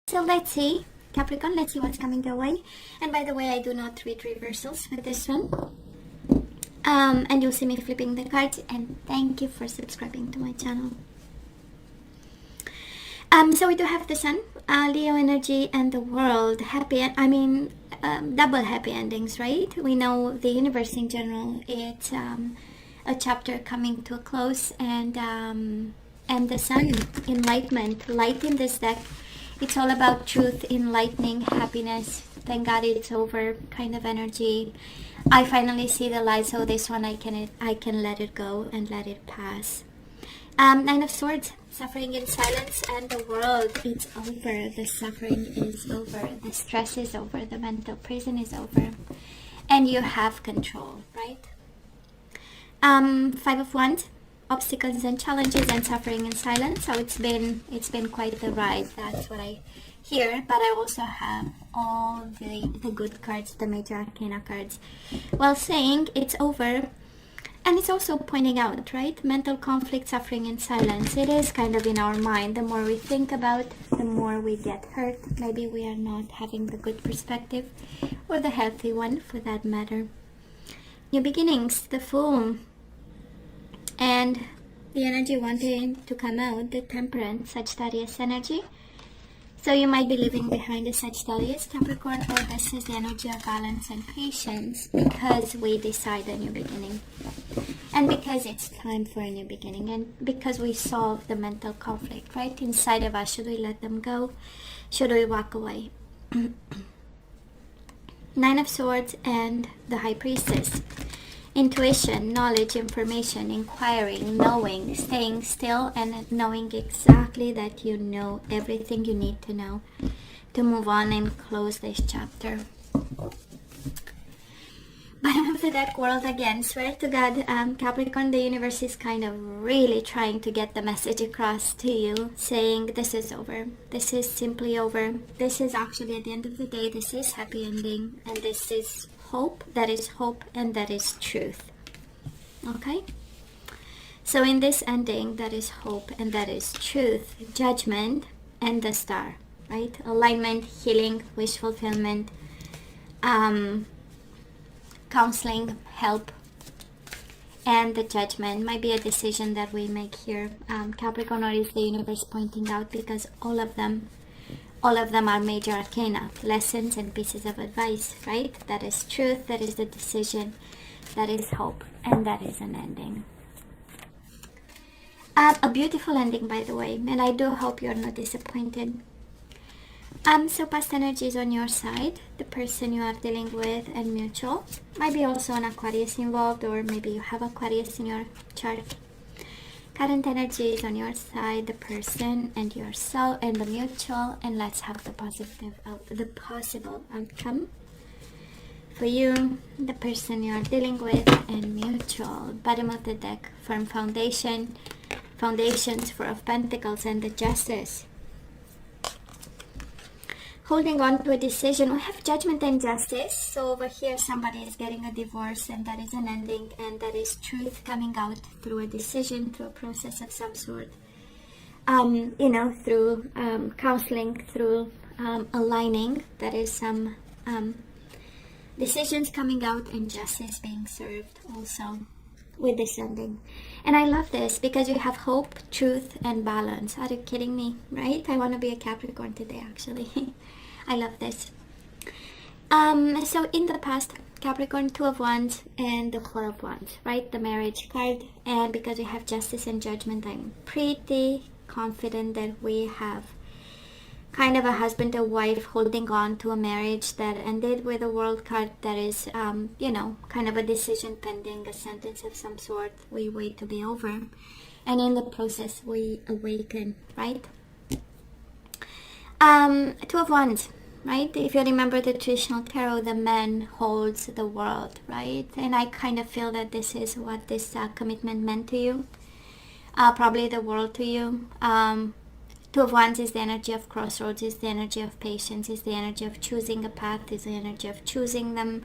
So let's see, Capricorn, let's see what's coming your way. And by the way, I do not read reversals with this one. And you'll see me flipping the cards. And thank you for subscribing to my channel. So we do have the Sun, Leo energy, and the World. Double happy endings, right? We know the universe in general. It's a chapter coming to a close, and the Sun, enlightenment, light in this deck. It's all about truth, enlightening, happiness. Thank God it's over kind of energy. I finally see the light, so this one I can let it go and let it pass. Nine of Swords, suffering in silence, and the World. It's over. The suffering is over. The stress is over. The mental prison is over, and you have control, right? Five of Wands. Obstacles and challenges and suffering in silence. So it's been quite the ride. That's what I hear. But I also have all the good cards, the major arcana cards, while saying it's over. And it's also pointing out, right, mental conflict, suffering in silence. It is kind of in our mind. The more we think about, the more we get hurt. Maybe we are not having the good perspective, or the healthy one for that matter. New beginnings, the Fool. And the energy wanting to come out, the Temperance, Sagittarius energy. So you might be living behind a Sagittarius, Capricorn, or this is the energy of balance and patience, because we decide a new beginning. And because it's time for a new beginning, and because we solve the mental conflict, right, inside of us. Should we let them go? Should we walk away? Nine of Swords and the High Priestess. Intuition, knowledge, information, inquiring, knowing, staying still, and knowing exactly that you know everything you need to know to move on and close this chapter. Bottom of the deck, World again. Swear to God, Capricorn, the universe is kind of really trying to get the message across to you, saying this is over. This is simply over. This is actually, at the end of the day, this is happy ending, and this is hope. That is hope, and that is truth. Okay? So in this ending, that is hope, and that is truth, judgment, and the Star, right? Alignment, healing, wish fulfillment, counseling, help, and the Judgment might be a decision that we make here, Capricorn, or is the universe pointing out, because all of them are major arcana, lessons and pieces of advice, right? That is truth, that is the decision, that is hope, and that is an ending. A beautiful ending, by the way, and I do hope you're not disappointed. So past energy is on your side, the person you are dealing with, and mutual. Might be also an Aquarius involved, or maybe you have Aquarius in your chart. Current energy is on your side, the person and your soul and the mutual, and let's have the possible outcome for you, the person you are dealing with, and mutual. Bottom of the deck, firm foundation, foundations, Four of Pentacles, and the Justice. Holding on to a decision, we have Judgment and Justice. So over here, somebody is getting a divorce, and that is an ending, and that is truth coming out through a decision, through a process of some sort. Through counseling, through aligning. That is some decisions coming out, and justice being served also with this ending. And I love this because you have hope, truth, and balance. Are you kidding me? Right? I want to be a Capricorn today, actually. I love this. So in the past, Capricorn, Two of Wands and the Four of Wands, right? The marriage card. And because we have Justice and Judgment, I'm pretty confident that we have kind of a husband or wife holding on to a marriage that ended with a World card. That is, kind of a decision pending, a sentence of some sort. We wait to be over. And in the process, we awaken, right? Two of Wands. Right? If you remember the traditional tarot, the man holds the world, right? And I kind of feel that this is what this commitment meant to you. Probably the world to you. Two of Wands is the energy of crossroads, is the energy of patience, is the energy of choosing a path, is the energy of choosing them.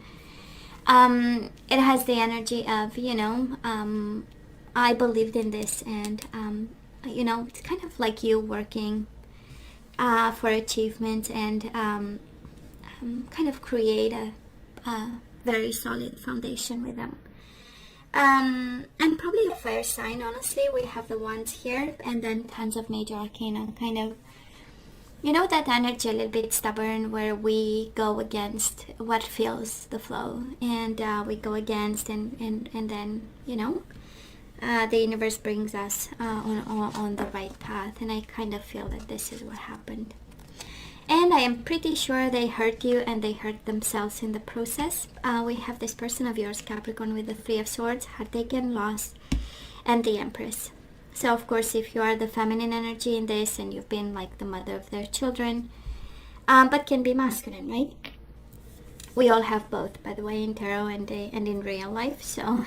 It has the energy of, I believed in this, and, it's kind of like you working for achievement, and kind of create a very solid foundation with them. And probably a fire sign, honestly. We have the wands here, and then tons of major arcana, kind of, you know, that energy a little bit stubborn, where we go against what feels the flow, and we go against, and then, you know, the universe brings us on the right path. And I kind of feel that this is what happened. And I am pretty sure they hurt you, and they hurt themselves in the process. We have this person of yours, Capricorn, with the Three of Swords, heartaken, loss, and the Empress. So, of course, if you are the feminine energy in this, and you've been like the mother of their children, but can be masculine, right? We all have both, by the way, in tarot and in real life. So,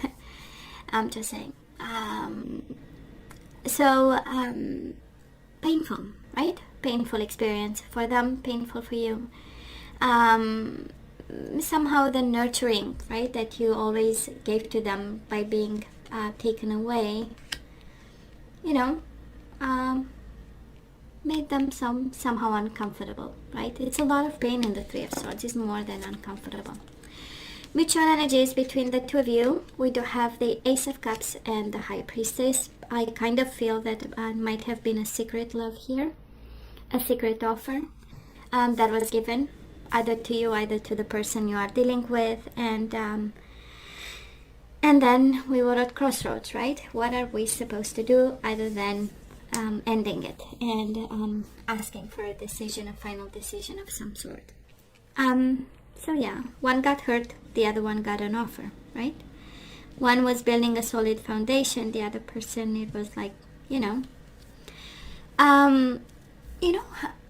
I'm just saying. Painful, right? Painful experience for them, painful for you. Somehow the nurturing, right, that you always gave to them by being taken away, you know, made them somehow uncomfortable, right? It's a lot of pain in the Three of Swords. It's more than uncomfortable. Mutual energies between the two of you. We do have the Ace of Cups and the High Priestess. I kind of feel that might have been a secret love here, a secret offer that was given either to you, either to the person you are dealing with, and then we were at crossroads, right? What are we supposed to do other than ending it and asking for a decision, a final decision of some sort? So yeah, one got hurt, the other one got an offer, right? One was building a solid foundation, the other person, it was like, you know,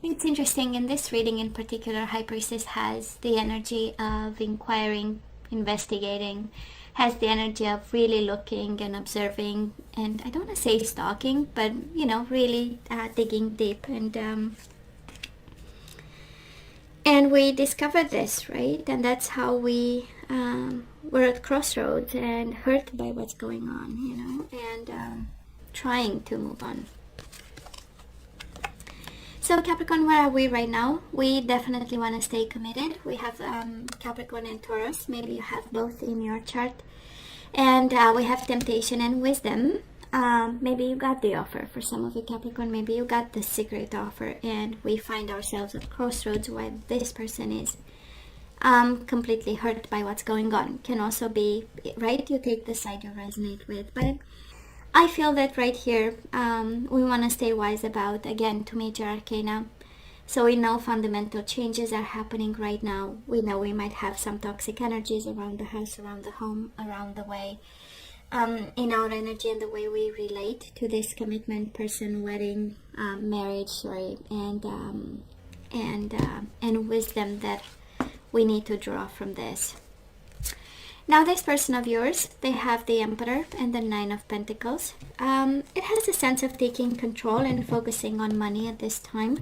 it's interesting. In this reading in particular, High Priestess has the energy of inquiring, investigating, has the energy of really looking and observing, and I don't want to say stalking, but, you know, really digging deep. And we discovered this, right? And that's how we were at crossroads and hurt by what's going on, you know, and trying to move on. So Capricorn, where are we right now? We definitely want to stay committed. We have Capricorn and Taurus. Maybe you have both in your chart. And we have temptation and wisdom. Maybe you got the offer. For some of you, Capricorn, maybe you got the secret offer, and we find ourselves at crossroads while this person is completely hurt by what's going on. Can also be, right, you take the side you resonate with. But I feel that right here, we want to stay wise about, again, two major arcana. So we know fundamental changes are happening right now. We know we might have some toxic energies around the house, around the home, around the way, in our energy and the way we relate to this commitment, person, wedding, marriage, sorry, and wisdom that we need to draw from this. Now, this person of yours, they have the Emperor and the Nine of Pentacles. It has a sense of taking control and focusing on money at this time,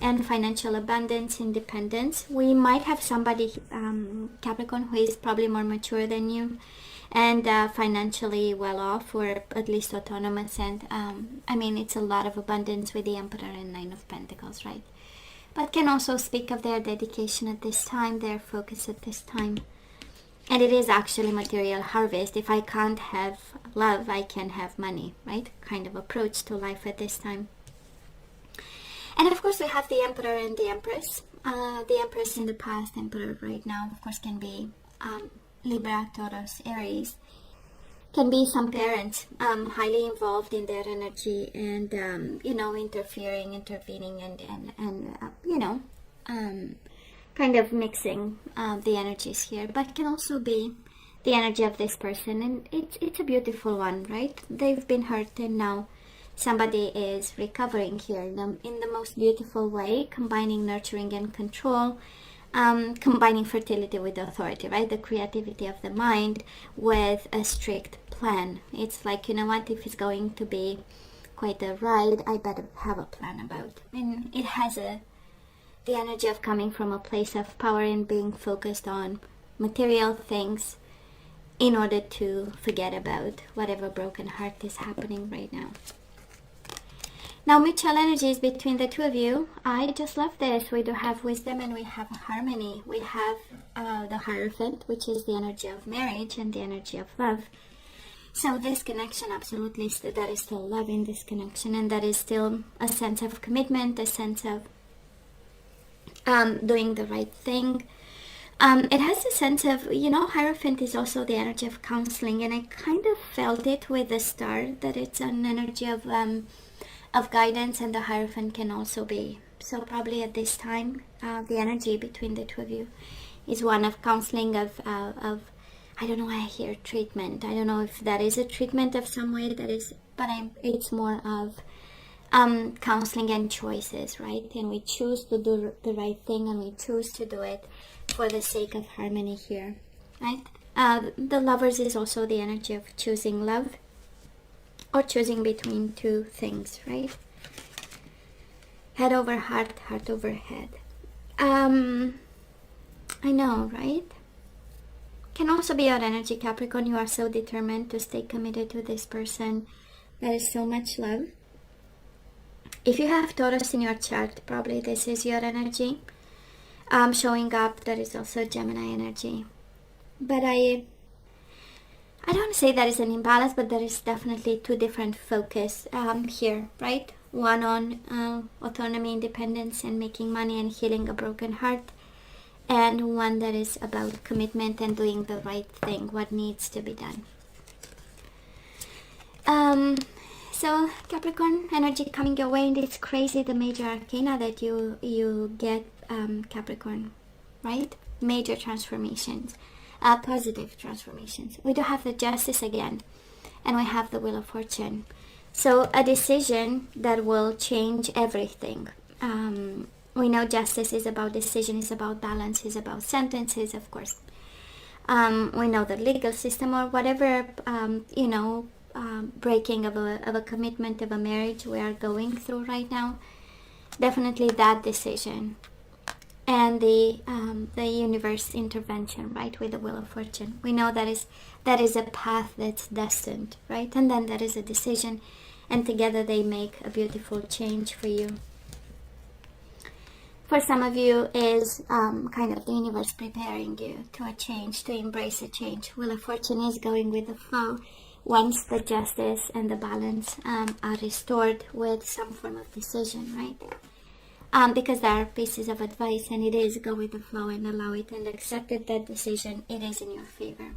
and financial abundance, independence. We might have somebody, Capricorn, who is probably more mature than you, and financially well off, or at least autonomous. And I mean, it's a lot of abundance with the Emperor and Nine of Pentacles, right? But can also speak of their dedication at this time, their focus at this time. And it is actually material harvest. If I can't have love, I can have money, right? Kind of approach to life at this time. And of course, we have the Emperor and the Empress. The Empress in the past, Emperor right now, of course, can be Libra, Taurus, Aries. Can be some parents highly involved in their energy and, interfering, intervening, and kind of mixing the energies here. But can also be the energy of this person. And it's a beautiful one, right? They've been hurt, and now somebody is recovering here in the most beautiful way, combining nurturing and control, combining fertility with authority, right? The creativity of the mind with a strict plan. It's like, you know what, if it's going to be quite a ride, I better have a plan about. And it has the energy of coming from a place of power and being focused on material things in order to forget about whatever broken heart is happening right now. Now, mutual energies between the two of you. I just love this. We do have wisdom and we have harmony. We have the Hierophant, which is the energy of marriage and the energy of love. So this connection, absolutely, there is still love in this connection, and there is still a sense of commitment, a sense of doing the right thing. It has a sense of, you know, Hierophant is also the energy of counseling, and I kind of felt it with the star, that it's an energy of guidance, and the Hierophant can also be. So probably at this time, the energy between the two of you is one of counseling, of I don't know why I hear treatment. I don't know if that is a treatment of some way, that is, but it's more of counseling and choices, right? And we choose to do the right thing, and we choose to do it for the sake of harmony here, right? The Lovers is also the energy of choosing love, or choosing between two things, right? Head over heart, heart over head. I know, right? Can also be your energy, Capricorn. You are so determined to stay committed to this person. There is so much love. If you have Taurus in your chart, probably this is your energy. Showing up, there is also Gemini energy. But I don't say there is an imbalance, but there is definitely two different focus here, right? One on autonomy, independence, and making money and healing a broken heart. And one that is about commitment and doing the right thing, what needs to be done. So Capricorn energy coming your way, and it's crazy, the major arcana that you get, Capricorn, right? Major transformations, positive transformations. We do have the Justice again, and we have the Wheel of Fortune. So a decision that will change everything. We know Justice is about decision, is about balance, is about sentences, of course. We know the legal system, or whatever, you know, breaking of a commitment, of a marriage we are going through right now. Definitely that decision. And the universe intervention, right, with the Wheel of Fortune. We know that is a path that's destined, right? And then there is a decision, and together they make a beautiful change for you. For some of you is kind of the universe preparing you to a change, to embrace a change. Wheel of Fortune is going with the flow once the justice and the balance are restored with some form of decision, right? Because there are pieces of advice, and it is go with the flow and allow it and accept it, that decision, it is in your favor.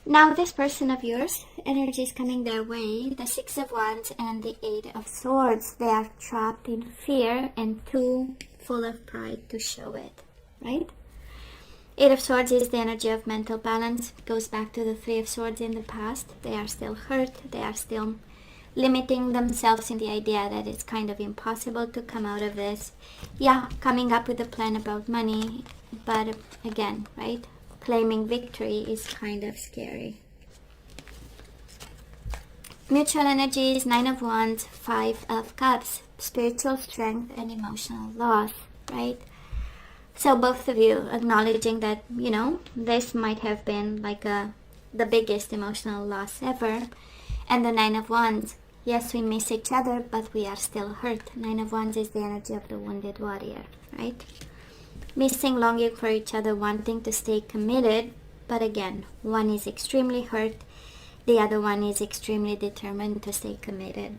Now this person of yours, energy is coming their way. The Six of Wands and the Eight of Swords. They are trapped in fear and too full of pride to show it, right? Eight of Swords is the energy of mental balance. It goes back to the Three of Swords in the past. They are still hurt. They are still limiting themselves in the idea that it's kind of impossible to come out of this. Yeah, coming up with a plan about money, but again, right? Claiming victory is kind of scary. Mutual energies, Nine of Wands, Five of Cups, spiritual strength and emotional loss, right? So both of you acknowledging that, you know, this might have been like the biggest emotional loss ever. And the Nine of Wands, yes, we miss each other, but we are still hurt. Nine of Wands is the energy of the wounded warrior, right? Missing, longing for each other, wanting to stay committed, but again, one is extremely hurt, the other one is extremely determined to stay committed.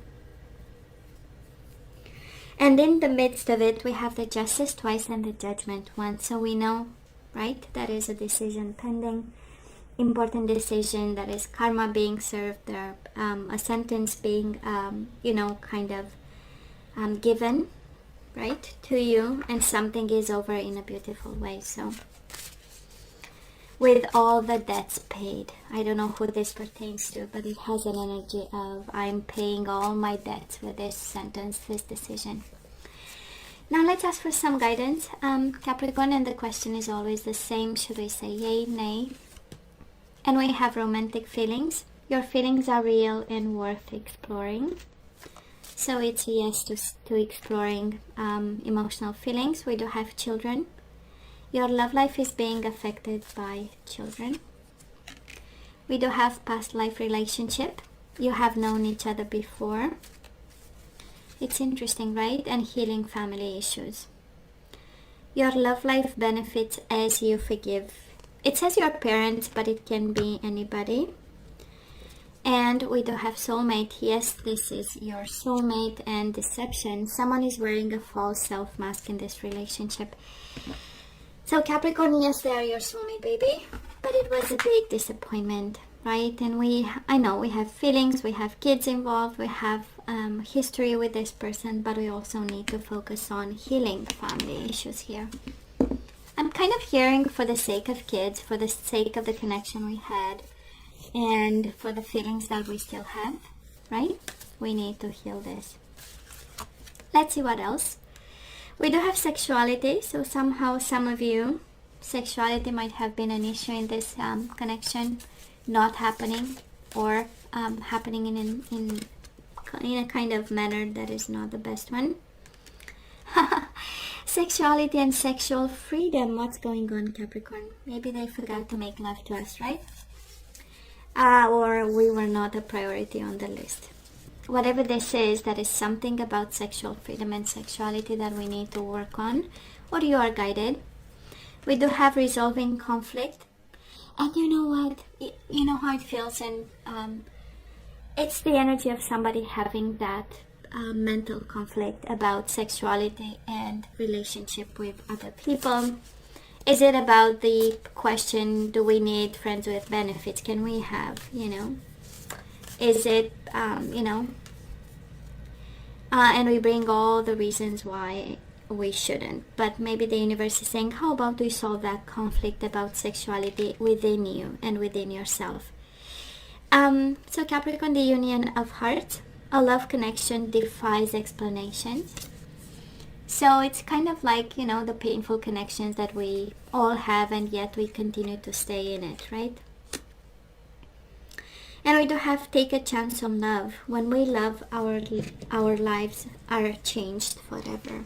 And in the midst of it, we have the Justice twice and the Judgment once. So we know, right, that is a decision pending, important decision, that is karma being served, there, a sentence being, you know, kind of given, right, to you, and something is over in a beautiful way. So with all the debts paid, I don't know who this pertains to, but it has an energy of I'm paying all my debts with this sentence, this decision. Now let's ask for some guidance, Capricorn, and the question is always the same. Should we say yay, nay? And we have romantic feelings. Your feelings are real and worth exploring. So it's a yes to exploring emotional feelings. We do have children. Your love life is being affected by children. We do have past life relationship. You have known each other before. It's interesting, right? And healing family issues. Your love life benefits as you forgive. It says your parents, but it can be anybody. And we do have soulmate. Yes, this is your soulmate. And deception. Someone is wearing a false self mask in this relationship. So Capricorn, yes, they are your soulmate, baby. But it was a big disappointment, right? And I know we have feelings, we have kids involved, we have history with this person, but we also need to focus on healing the family issues here. I'm kind of hearing for the sake of kids, for the sake of the connection we had, and for the feelings that we still have, right? We need to heal this. Let's see what else. We do have sexuality, so somehow some of you, sexuality might have been an issue in this connection, not happening, or happening in a kind of manner that is not the best one. Sexuality and sexual freedom. What's going on, Capricorn? Maybe they forgot to make love to us, right? Or we were not a priority on the list. Whatever this is, that is something about sexual freedom and sexuality that we need to work on, or you are guided. We do have resolving conflict. And you know what? You know how it feels, and it's the energy of somebody having that mental conflict about sexuality and relationship with other people. Is it about the question, do we need friends with benefits? Can we have, is it, and we bring all the reasons why we shouldn't. But maybe the universe is saying, how about we solve that conflict about sexuality within you and within yourself? So Capricorn, the union of hearts, a love connection defies explanations. So it's kind of like, the painful connections that we all have, and yet we continue to stay in it, right? And we do have take a chance on love. When we love, our lives are changed forever.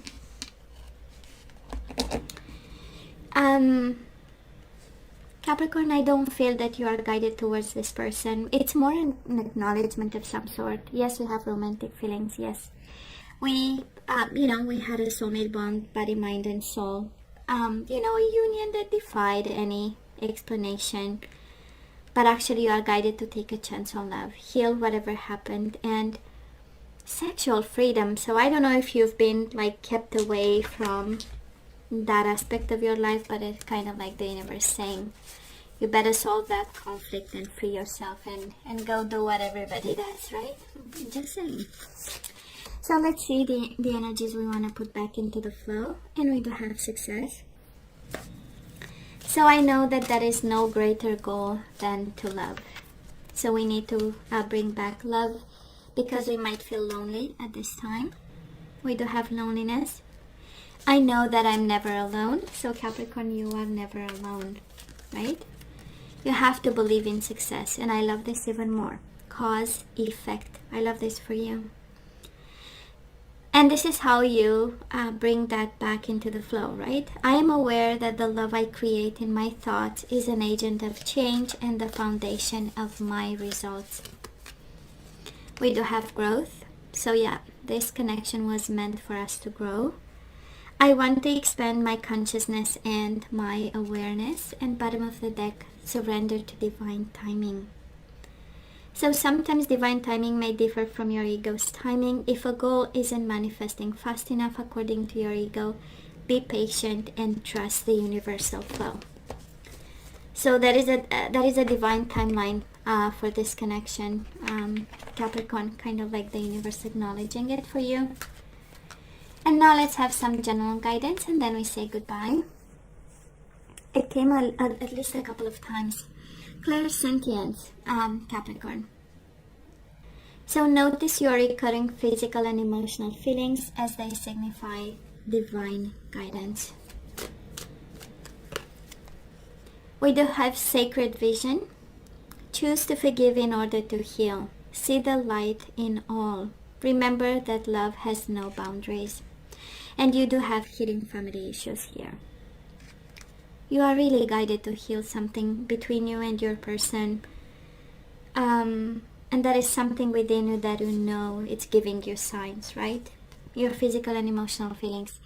Capricorn, I don't feel that you are guided towards this person. It's more an acknowledgement of some sort. Yes, we have romantic feelings. Yes, we had a soulmate bond, body, mind, and soul. A union that defied any explanation. But actually, you are guided to take a chance on love, heal whatever happened, and sexual freedom. So I don't know if you've been kept away from that aspect of your life, but it's kind of like the universe saying, you better solve that conflict and free yourself and go do what everybody does, right? Just saying. So let's see the energies we want to put back into the flow, and we do have success. So I know that there is no greater goal than to love. So we need to bring back love, because we might feel lonely at this time. We do have loneliness. I know that I'm never alone. So Capricorn, you are never alone, right? You have to believe in success. And I love this even more. Cause, effect. I love this for you. And this is how you bring that back into the flow, right? I am aware that the love I create in my thoughts is an agent of change and the foundation of my results. We do have growth. So yeah, this connection was meant for us to grow. I want to expand my consciousness and my awareness. And bottom of the deck, surrender to divine timing. So sometimes divine timing may differ from your ego's timing. If a goal isn't manifesting fast enough according to your ego, be patient and trust the universal flow. So that is a divine timeline for this connection, Capricorn, kind of like the universe acknowledging it for you. And now let's have some general guidance, and then we say goodbye. It came at least a couple of times. Clairsentience, Capricorn. So notice your recurring physical and emotional feelings as they signify divine guidance. We do have sacred vision. Choose to forgive in order to heal. See the light in all. Remember that love has no boundaries. And you do have hidden family issues here. You are really guided to heal something between you and your person. And that is something within you that you know it's giving you signs, right? your physical and emotional feelings.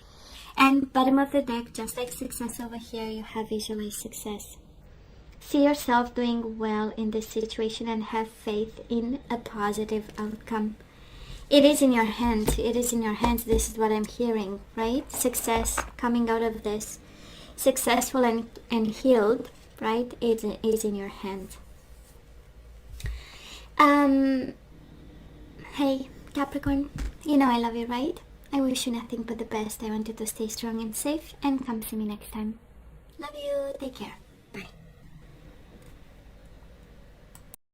And bottom of the deck, just like success over here, you have visualized success. See yourself doing well in this situation and have faith in a positive outcome. It is in your hands. It is in your hands. This is what I'm hearing, right? Success coming out of this. Successful and healed, right? It is in your hands. Hey, Capricorn, you know I love you, right? I wish you nothing but the best. I want you to stay strong and safe, and come see me next time. Love you. Take care.